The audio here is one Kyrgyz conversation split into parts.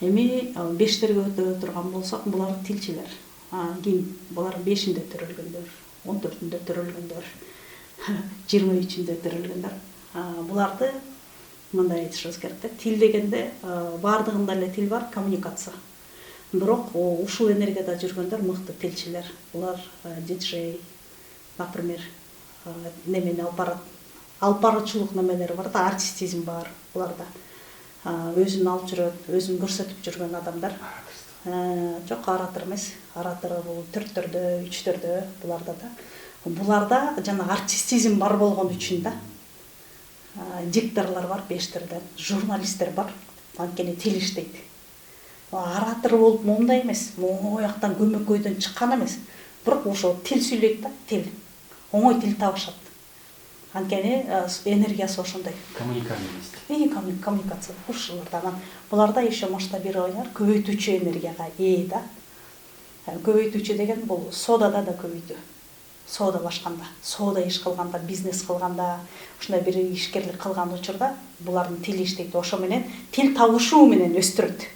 Эми бештерге өтө турган болсок, булар тилчилер. Ким? Булар 5-inde төрөлгөндөр, 14-ünde төрөлгөндөр, 23-ünde төрөлгөндөр. Буларды мындай айтышыбыз керек да. Тил дегенде бардыгында эле тил бар, коммуникация. Бирок ушул энергияда жүргөндөр мыкты тилчилер. Булар диджей, например, немени алып баруучулук немелери бар да, артистизм бар буларда. Өзүн алып жүрөт, өзүн көрсөтүп жүргөн адамдар. Жок, оратор эмес. Оратор бул 4-төрдө, 3-төрдө буларда да. Буларда жана артистизм бар болгон үчүн да. Дикторлор бар 5-төрдө, журналисттер бар. Анткени тил иштейт. Оратор болуп момундай эмес, мояктан көмөкөйдөн чыккан эмес. Бирок ошо тил сүйлөйт да, тил. Оңой тил табышат. Анткени энергиясы ошондой. Коммуникация ушуларда. Буларда еще масштабирование, көбөйтүүчү энергияга ээ да. Көбөйтүүчү деген бул содада да көбөйтүү. Соодалашканда, соода иш кылганда, бизнес кылганда, ушундай бир ишкерлик кылган учурда булардын тили иштейт. Ошо менен тил табышуу менен өстүрөт.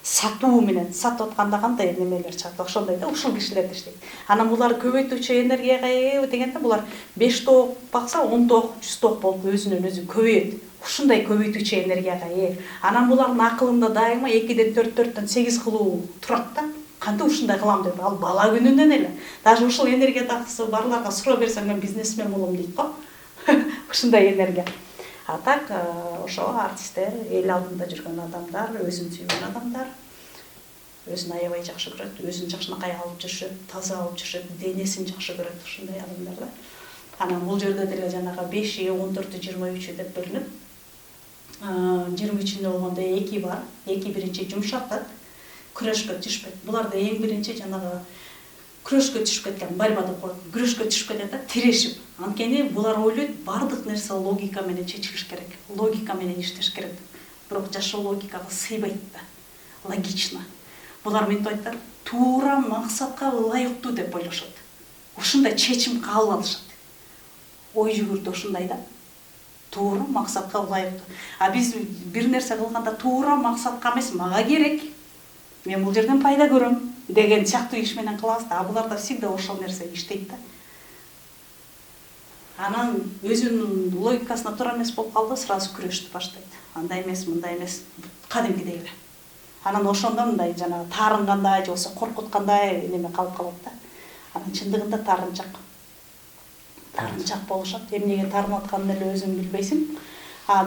Сатуу менен сатып атканда кандай немелер чыгат, ошондой да, ушул кишилер иштейт. Анан булар көбөйтүүчү энергияга ээ дегенде булар 5 тоок бакса 10 тоок, 100 тоок болуп өзүнөн өзү көбөйөт. Ушундай көбөйтүүчү энергияга ээ. Анан булардын акылында дайыма 2-ден 4, 4-төн 8 кылуу турат да. Кантип ушундай кылам деп, ал бала күнүнөн эле. Даже ушул энергиядагысы барларга суроо берсең, мен бизнесмен болом дейт го. Ушундай энергия. А так ошо артисттер, эл алдында жүргөн адамдар, өзүн сүйгөн адамдар, өзүн аябай жакшы көрөт, өзүн жакшынакай алып жүрүшөт, таза алып жүрүшөт, денесин жакшы көрөт ушундай адамдар да. Анан бул жерде деле жанагы 5-и, 14-ü, 23-ü деп бөлүнөт. 23-ünde болгондо 2 бар. 2 биринчи жумшатат, күрөшкө түшпөйт. Буларда эң биринчи жанагы күрөшкө түшүп кеткен, борьба деп коет. Күрөшкө түшүп кетет да, тирешип. Анткени булар ойлойт, бардык нерсе логика менен чечилиш керек. Логика менен иштеш керек. Бирок жашоо логикага сыйбайт да. Логично. Булар мынтип айтат, туура максатка ылайыктуу деп ойлошот. Ушундай чечим кабыл алышат. Ой жүгүртү ушундай да. Туура максатка ылайыктуу. А биз бир нерсе кылганда туура максатка эмес, мага керек. Мен бул жерден пайда көрөм деген сыяктуу иш менен кылабыз да. А буларда всегда ошол нерсе иштейт да. Анан өзүнүн логикасына туура эмес болуп калды, сразу күрөштү баштайт. Андай эмес, мындай эмес, кадимкидей эле. Анан ошондо мындай жана таарынгандай, же болбосо коркуткандай неме калып калат да. Анан чындыгында таарынчак болушат. Эмнеге таарынып атканын эле өзүң билбейсиң.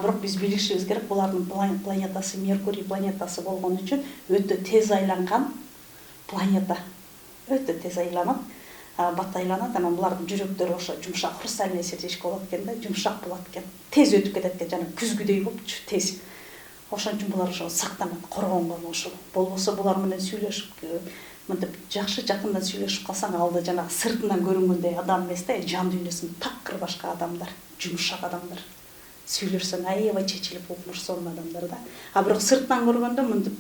Бирок биз билишибиз керек, булардын планетасы Меркурий планетасы болгон үчүн өтө тез айланган планета. Өтө тез айланат, бат айланат. Анан булардын жүрөктөрү ошо жумшак, хрустальный сердечко болот экен да, жумшак болот экен. Тез өтүп кетет экен, жана күзгүдөй болупчу, тез. Ошон үчүн булар ошо сактанат, коргонгон ошо. Болбосо булар менен сүйлөшүп, мынтип жакшы жакындан сүйлөшүп калсаң, алда жана сыртынан көрүнгөндөй адам эмес да, жан дүйнөсүн такыр башка адамдар, жумшак адамдар. Сүйлөшсөң аябай чечилип укмушсон адамдар да. Бирок сыртынан көргөндө мынтип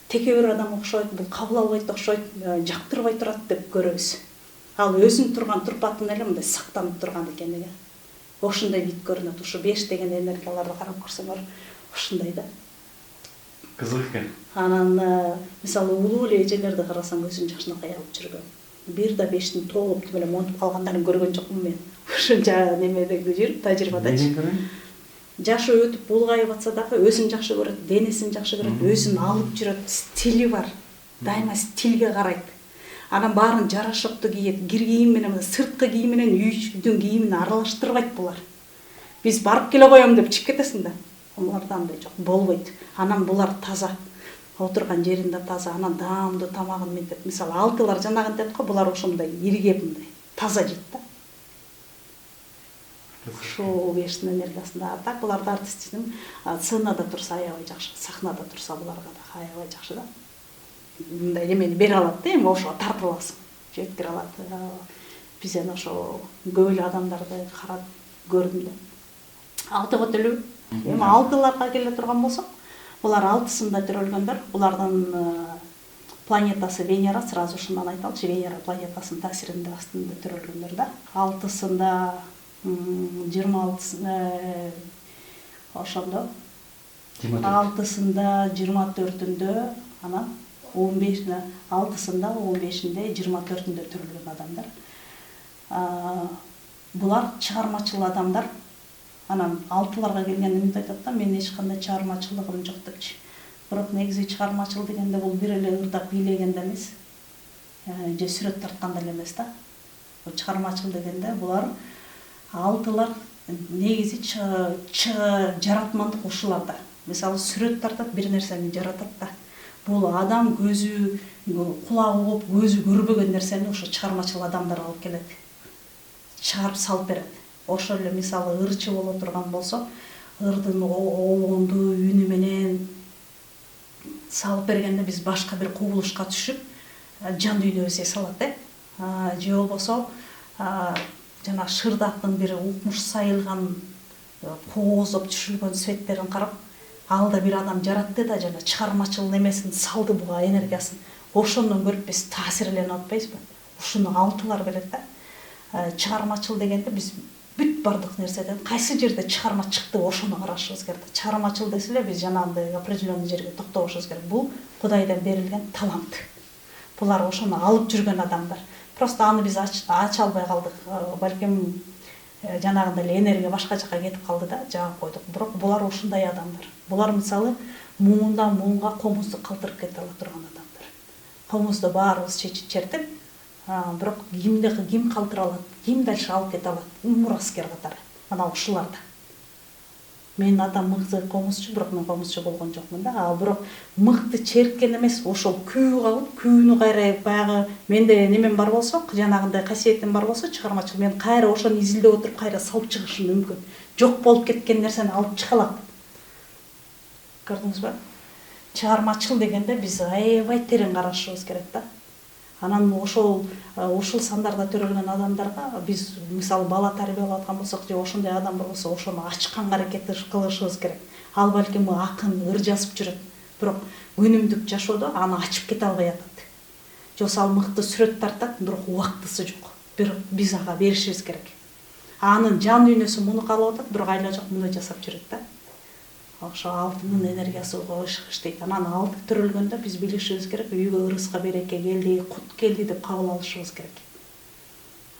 текебер адам окшойт, бул кабыл албайт окшойт, жактырбай турат деп көрөбүз. Ал өзүн турган турпатын эле мындай сактанып турган экен эге. Ошондой вид көрүнөт. Ушу 5 деген энергияларды карап көрсөңөр, ушундай да. Кызык экен. Анан мисалы улуу эле эжелерди карасаң, өзүн жакшынакай алып жүргөн. 1 да 5-тин толуп эле монтуп калгандарын көргөн жокмун мен. Ушунча немедеги жүрүп, тажрыйбадачы. Жашы өтүп булгайып атса дагы өзүн жакшы көрөт, денесин жакшы көрөт, өзүн алып жүрөт, стили бар. Дайыма стилге карайт. Анан баарын жарашыктуу кийет, кир кийим менен, сырткы кийим менен үйдүн кийимин аралаштырбайт булар. Биз барып келе коем деп чыгып кетесиң да. Буларда андай жок, болбойт. Анан булар таза. Отурган жеринде таза, анан даамдуу тамагын мынтип, мисалы алтылар жанагынтет го, булар ошондой иргеп мындай таза жейт да. Ошо бештин энергиясында. Так буларда артистизм сценада турса аябай жакшы, сахнада турса буларга да аябай жакшы да. Мындай немени бере алат да, эми ошого тартып аласың, жеткире алат. Биз эми ошо көп эле адамдарды карап көрдүм да. Алтыга төлөбү. Эми алтыларга келе турган болсок, булар 6-сында төрөлгөндөр, булардын планетасы Венера, сразу ушундан айталычы, Венера планетасынын таасиринде астында төрөлгөндөр да. 6-сында 26-сында ошондо 6-сында 24-үндө анан 15 6-сында 15-inde 24-ünde төрөлгөн адамдар. Булар чыгармачыл адамдар. Анан 6-ларга келген эмне айтат да, мен эч кандай чыгармачылыгым жок депчи. Бирок негизи чыгармачыл дегенде бул бир эле ырдап бийлегенде эмес, же сүрөт тартканда эле эмес да. Бул чыгармачыл дегенде булар 6-лар негизи жаратмандык ушуларда. Мисалы сүрөт тартат, бир нерсени жаратат да. Бул адам көзү, кулагы болуп көзү көрбөгөн нерсени ошо чыгармачыл адамдар алып келет. Чыгарып салып берет. Ошо эле мисалы ырчы боло турган болсо, ырдын оонду үнү менен салып бергенде биз башка бир кубулушка түшүп, жан дүйнөбүз эс алат, же болбосо жана шырдактын бир укмуш сайылган кооздоп түшүлгөн светтерин карап, алда бир адам жаратты да жана чыгармачыл немесин салды буга энергиясын. Ошондон көрүп биз таасирленип атпайбызбы? Ушуну 6-лар берет да. Чыгармачыл дегенде биз бүт бардык нерседен кайсы жерде чыгарма чыкты ошону карашыбыз керек. Чыгармачыл десе эле биз жанагындай определенный жерге токтобошубуз керек. Бул Кудайдан берилген талант. Булар ошону алып жүргөн адамдар. Просто аны биз ача албай калдык. Балким жанагындай эле энергия башка жака кетип калды да, жаап койдук. Бирок булар ушундай адамдар. Булар мисалы муундан муунга комузду калтырып кете ала турган адамдар. Комузду баарыбыз чертип, бирок ким калтыра алат, ким дальше алып кете алат, мураскер катары. Мына ушуларда. Менин атам мыкты комузчу, бирок мен комузчу болгон жокмун да. Ал бирок мыкты черткен эмес, ошол күү калып, күүнү кайра баягы менде немем бар болсо, жанагындай касиетим бар болсо, чыгармачыл мен кайра ошону изилдеп отуруп кайра салып чыгышым мүмкүн. Жок болуп кеткен нерсени алып чыга алам. Көрдүңүзбү? Чыгармачыл дегенде биз аябай терең карашыбыз керек да. Анан ушул сандарда төрөлгөн адамдарга биз мисалы бала тарбиялап аткан болсок, же ошондой адам болсо, ошону ачканга аракет кылышыбыз керек. Ал балким акын, ыр жазып жүрөт, бирок күнүмдүк жашоодо аны ачып кете албай атат. Же болбосо ал мыкты сүрөт тартат, бирок убактысы жок. Бирок биз ага беришибиз керек. Анын жан дүйнөсү муну каалап атат, бирок айла жок муну жасап жүрөт да. Ошо 6-нын энергиясы иштейт. Анан 6 төрөлгөндө биз билишибиз керек, үйгө ырыска береке келди, кут келди деп кабыл алышыбыз керек.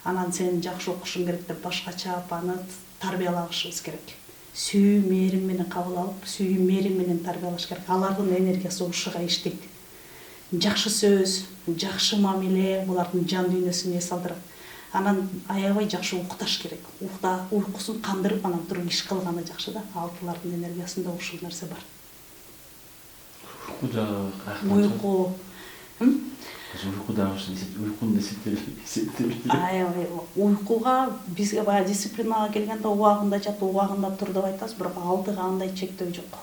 Анан сен жакшы окушуң керек деп башкача аны тарбиялашыбыз керек. Сүйүү мээрим менен кабыл алып, сүйүү мээрим менен тарбиялаш керек. Алардын энергиясы ушуга иштейт. Жакшы сөз, жакшы мамиле булардын жан дүйнөсүн эс алдырат. Анан аябай жакшы укташ керек. Уйкусун кандырып анан туруп иш кылганы жакшы да. 6-лардын энергиясында ушул нерсе бар. Уйку. Уйкуда уйкунун эсептелби. Аябай уйкуга бизге баягы дисциплинага келгенде убагында жат, убагында тур деп айтабыз, бирок 6-га андай чектөө жок.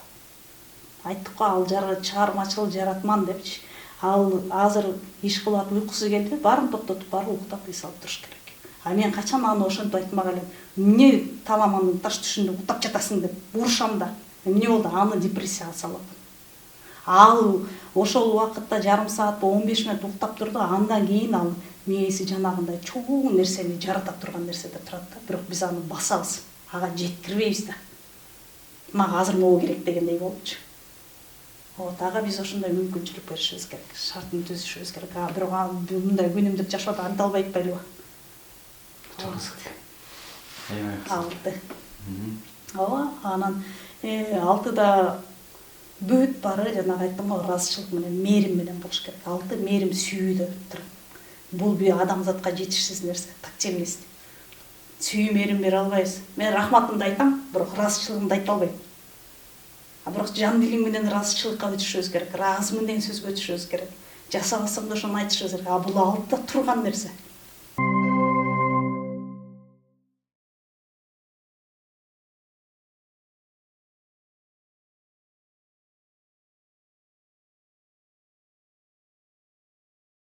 Айттык го, ал чыгармачыл жаратман депчи. Ал азыр иш кылат, уйкусу келди, баарын токтотуп, баары уктап эс алып туруш керек. Мен качан аны ошентип айтмак элем. Эмне таламан таш түшүндө уктап жатасың деп урушам да. Эмне болду? Аны депрессияга салып. Ал ошол убакытта жарым саат, 15 мүнөт уктап турду, андан кийин ал мээси жанагындай чоң нерсени жарата турган нерседе турат да. Бирок биз аны басабыз, ага жеткирбейбиз да. Мага азыр могу керек дегендей болупчу. Ага биз ошондой мүмкүнчүлүк беришибиз керек, шартын түзүшүбүз керек. Бирок мындай күнүмдүк жашоодо анта албай атпайлыбы? Алты. Ооба, анан 6-да бүт бары жанагы айттым го, ыраазычылык менен, мээрим менен болуш керек. 6 мээрим сүйүүдө турат. Бул бир адамзатка жетишсиз нерсе, тактильность. Сүйүү мээрим бере албайбыз. Мен рахматымды айтам, бирок ыраазычылыгымды айта албайм. Бирок жан дилиң менен ыраазычылыкка өтүшүбүз керек, ыраазымын деген сөзгө өтүшүбүз керек. Жасабасам да ошону айтышыбыз керек. Бул 6-да турган нерсе.